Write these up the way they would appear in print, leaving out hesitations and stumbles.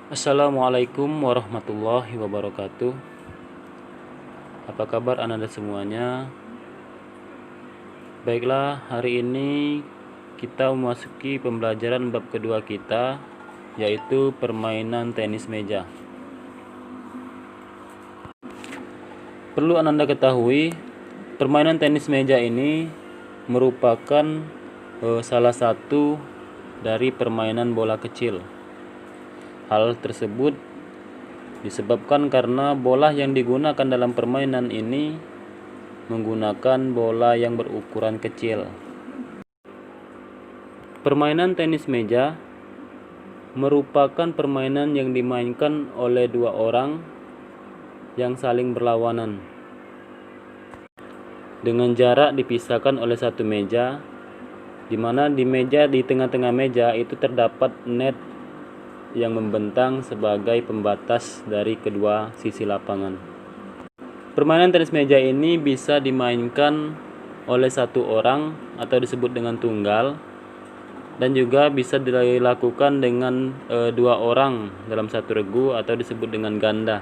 Assalamualaikum warahmatullahi wabarakatuh. Apa kabar Anda semuanya? Baiklah, hari ini kita memasuki pembelajaran bab kedua kita, yaitu permainan tenis meja. Perlu Anda ketahui, permainan tenis meja ini merupakan salah satu dari permainan bola kecil. Hal tersebut disebabkan karena bola yang digunakan dalam permainan ini menggunakan bola yang berukuran kecil. Permainan tenis meja merupakan permainan yang dimainkan oleh dua orang yang saling berlawanan dengan jarak dipisahkan oleh satu meja, di mana di tengah-tengah meja itu terdapat net yang membentang sebagai pembatas dari kedua sisi lapangan. Permainan tenis meja ini bisa dimainkan oleh satu orang atau disebut dengan tunggal, dan juga bisa dilakukan dengan dua orang dalam satu regu atau disebut dengan ganda.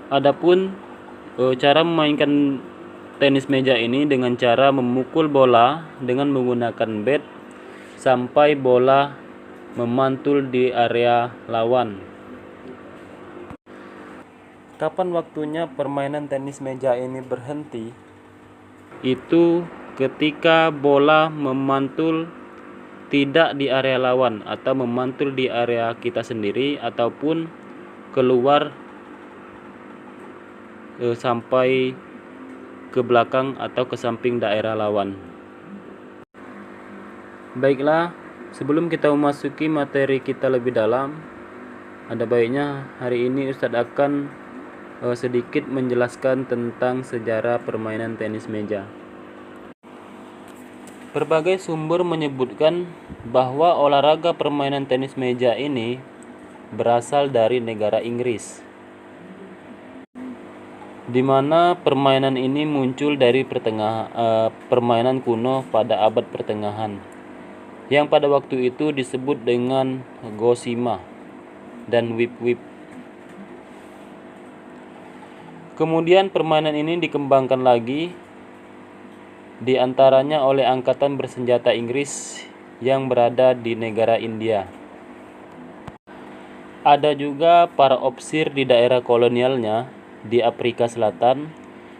Adapun cara memainkan tenis meja ini dengan cara memukul bola dengan menggunakan bat sampai bola memantul di area lawan. Kapan waktunya permainan tenis meja ini berhenti? Itu ketika bola memantul tidak di area lawan atau memantul di area kita sendiri ataupun keluar sampai ke belakang atau ke samping daerah lawan. Baiklah, sebelum kita memasuki materi kita lebih dalam, ada baiknya hari ini Ustadz akan sedikit menjelaskan tentang sejarah permainan tenis meja. Berbagai sumber menyebutkan bahwa olahraga permainan tenis meja ini berasal dari negara Inggris, di mana permainan ini muncul dari permainan kuno pada abad pertengahan, yang pada waktu itu disebut dengan gosima dan whip-whip. Kemudian permainan ini dikembangkan lagi, di antaranya oleh angkatan bersenjata Inggris yang berada di negara India. Ada juga para opsir di daerah kolonialnya di Afrika Selatan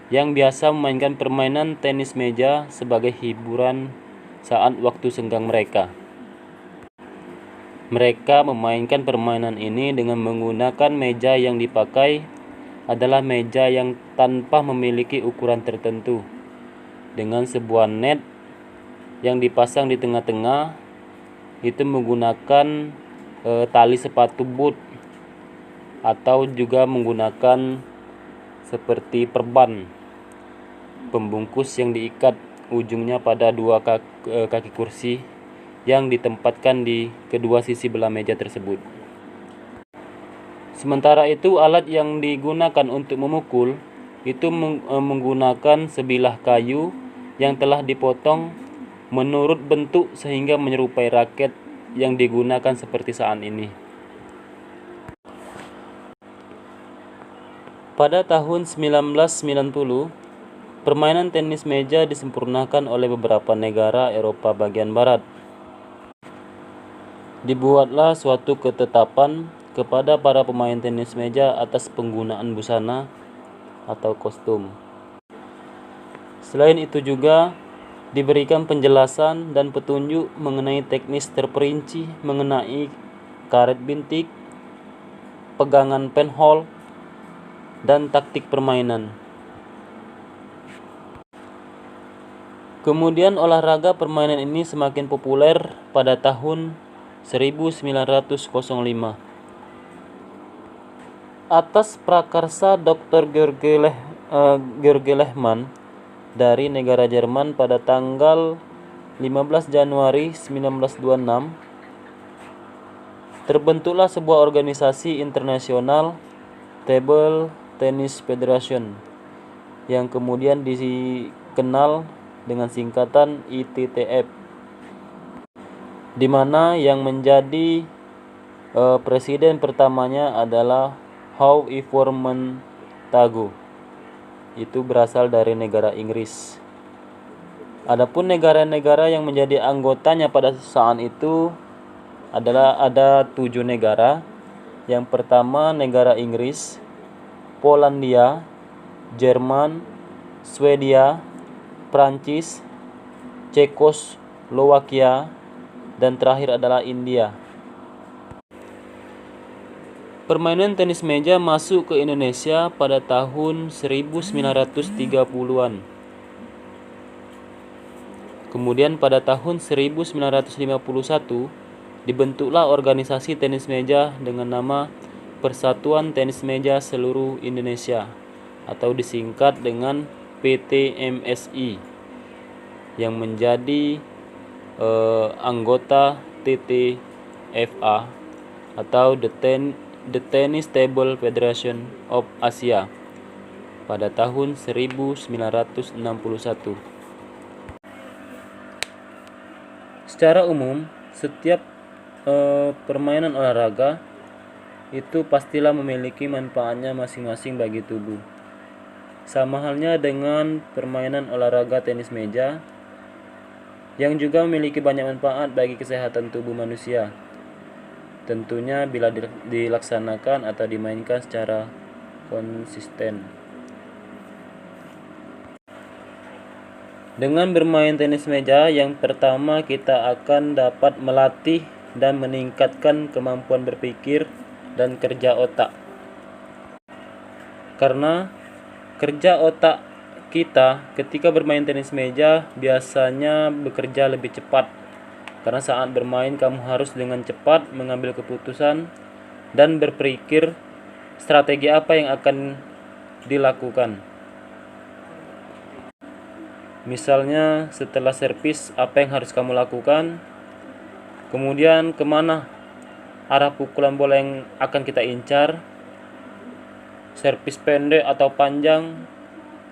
yang biasa memainkan permainan tenis meja sebagai hiburan saat waktu senggang mereka. Mereka memainkan permainan ini dengan menggunakan meja yang dipakai adalah meja yang tanpa memiliki ukuran tertentu, dengan sebuah net yang dipasang di tengah-tengah, itu menggunakan tali sepatu boot atau juga menggunakan seperti perban pembungkus yang diikat ujungnya pada dua kaki kursi yang ditempatkan di kedua sisi belah meja tersebut. Sementara itu, alat yang digunakan untuk memukul itu menggunakan sebilah kayu yang telah dipotong menurut bentuk sehingga menyerupai raket yang digunakan seperti saat ini. Pada tahun 1990, permainan tenis meja disempurnakan oleh beberapa negara Eropa bagian barat. Dibuatlah suatu ketetapan kepada para pemain tenis meja atas penggunaan busana atau kostum. Selain itu juga diberikan penjelasan dan petunjuk mengenai teknis terperinci mengenai karet bintik, pegangan penhole, dan taktik permainan. Kemudian olahraga permainan ini semakin populer pada tahun 1905. Atas prakarsa Dr. George Lehmann dari negara Jerman pada tanggal 15 Januari 1926, terbentuklah sebuah organisasi internasional, Table Tennis Federation, yang kemudian dikenal dengan singkatan ITTF, di mana yang menjadi Presiden pertamanya adalah Howe Montagu. Itu berasal dari negara Inggris. Adapun negara-negara yang menjadi anggotanya pada saat itu adalah ada 7 negara. Yang pertama negara Inggris, Polandia, Jerman, Swedia, Prancis, Cekoslowakia, dan terakhir adalah India. Permainan tenis meja masuk ke Indonesia pada tahun 1930-an. Kemudian pada tahun 1951 dibentuklah organisasi tenis meja dengan nama Persatuan Tenis Meja Seluruh Indonesia atau disingkat dengan PTMSI yang menjadi anggota TTFA atau The Tennis Table Federation of Asia pada tahun 1961. Secara umum, setiap permainan olahraga itu pastilah memiliki manfaatnya masing-masing bagi tubuh. Sama halnya dengan permainan olahraga tenis meja yang juga memiliki banyak manfaat bagi kesehatan tubuh manusia. Tentunya bila dilaksanakan atau dimainkan secara konsisten. Dengan bermain tenis meja, yang pertama kita akan dapat melatih dan meningkatkan kemampuan berpikir dan kerja otak. Karena kerja otak kita ketika bermain tenis meja biasanya bekerja lebih cepat. Karena saat bermain kamu harus dengan cepat mengambil keputusan dan berpikir strategi apa yang akan dilakukan. Misalnya setelah servis apa yang harus kamu lakukan, kemudian kemana arah pukulan bola yang akan kita incar, servis pendek atau panjang,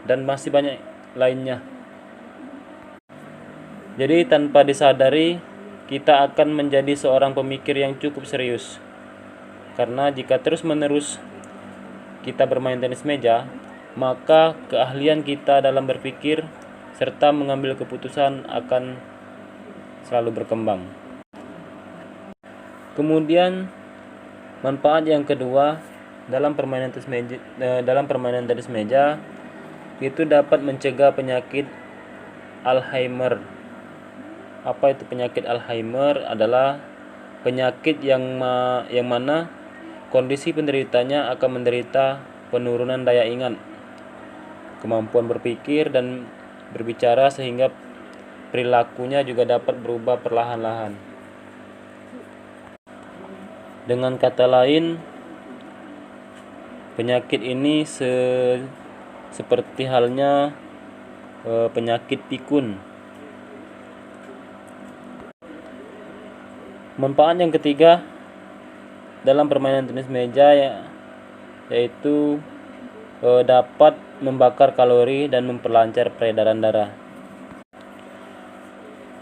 dan masih banyak lainnya. Jadi tanpa disadari kita akan menjadi seorang pemikir yang cukup serius. Karena jika terus-menerus kita bermain tenis meja, maka keahlian kita dalam berpikir serta mengambil keputusan akan selalu berkembang. Kemudian manfaat yang kedua dalam permainan tenis meja itu dapat mencegah penyakit Alzheimer. Apa itu penyakit Alzheimer? Adalah penyakit yang mana kondisi penderitanya akan menderita penurunan daya ingat, kemampuan berpikir dan berbicara, sehingga perilakunya juga dapat berubah perlahan-lahan. Dengan kata lain, penyakit ini seperti halnya penyakit pikun. Manfaat yang ketiga dalam permainan tenis meja yaitu dapat membakar kalori dan memperlancar peredaran darah.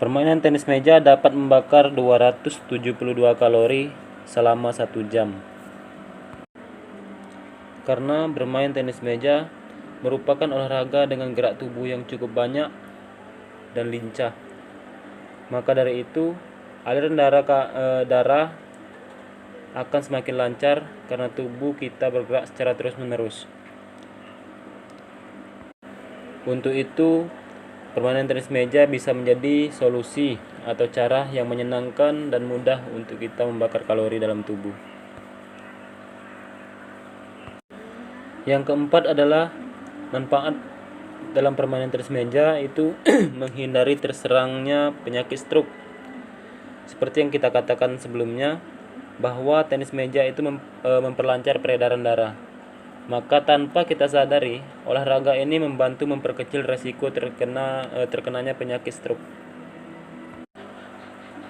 Permainan tenis meja dapat membakar 272 kalori selama 1 jam. Karena bermain tenis meja merupakan olahraga dengan gerak tubuh yang cukup banyak dan lincah. Maka dari itu, aliran darah akan semakin lancar karena tubuh kita bergerak secara terus-menerus. Untuk itu, permainan tenis meja bisa menjadi solusi atau cara yang menyenangkan dan mudah untuk kita membakar kalori dalam tubuh. Yang keempat adalah manfaat dalam permainan tenis meja itu menghindari terserangnya penyakit stroke. Seperti yang kita katakan sebelumnya, bahwa tenis meja itu memperlancar peredaran darah. Maka tanpa kita sadari, olahraga ini membantu memperkecil resiko terkenanya penyakit stroke.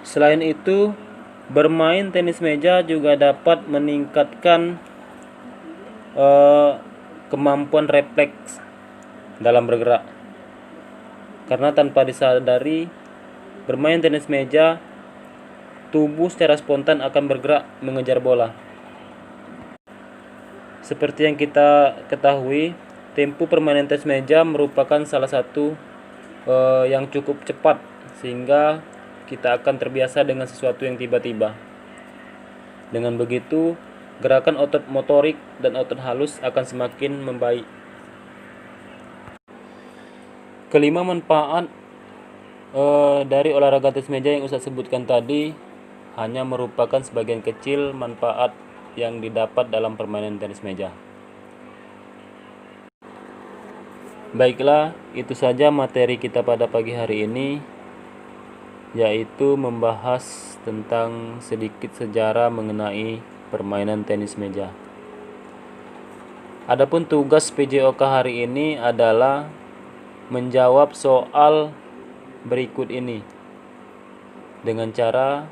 Selain itu, bermain tenis meja juga dapat meningkatkan kemampuan refleks dalam bergerak. Karena tanpa disadari, bermain tenis meja tubuh secara spontan akan bergerak mengejar bola. Seperti yang kita ketahui, tempo permainan tenis meja merupakan salah satu yang cukup cepat, sehingga kita akan terbiasa dengan sesuatu yang tiba-tiba. Dengan begitu, gerakan otot motorik dan otot halus akan semakin membaik. Kelima manfaat dari olahraga tenis meja yang Ustadz sebutkan tadi hanya merupakan sebagian kecil manfaat yang didapat dalam permainan tenis meja. Baiklah, itu saja materi kita pada pagi hari ini, yaitu membahas tentang sedikit sejarah mengenai permainan tenis meja. Adapun tugas PJOK hari ini adalah menjawab soal berikut ini dengan cara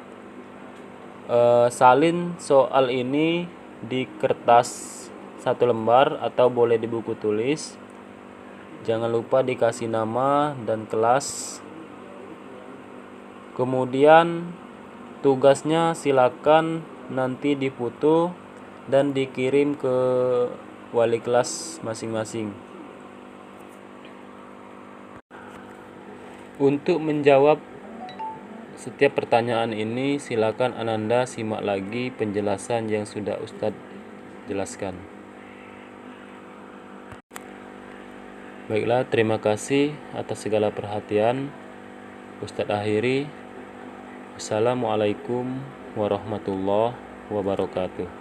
salin soal ini di kertas 1 lembar atau boleh di buku tulis. Jangan lupa dikasih nama dan kelas. Kemudian tugasnya silakan nanti difoto dan dikirim ke wali kelas masing-masing. Untuk menjawab setiap pertanyaan ini, silakan Ananda simak lagi penjelasan yang sudah Ustadz jelaskan. Baiklah, terima kasih atas segala perhatian. Ustadz akhiri. Assalamualaikum warahmatullahi wabarakatuh.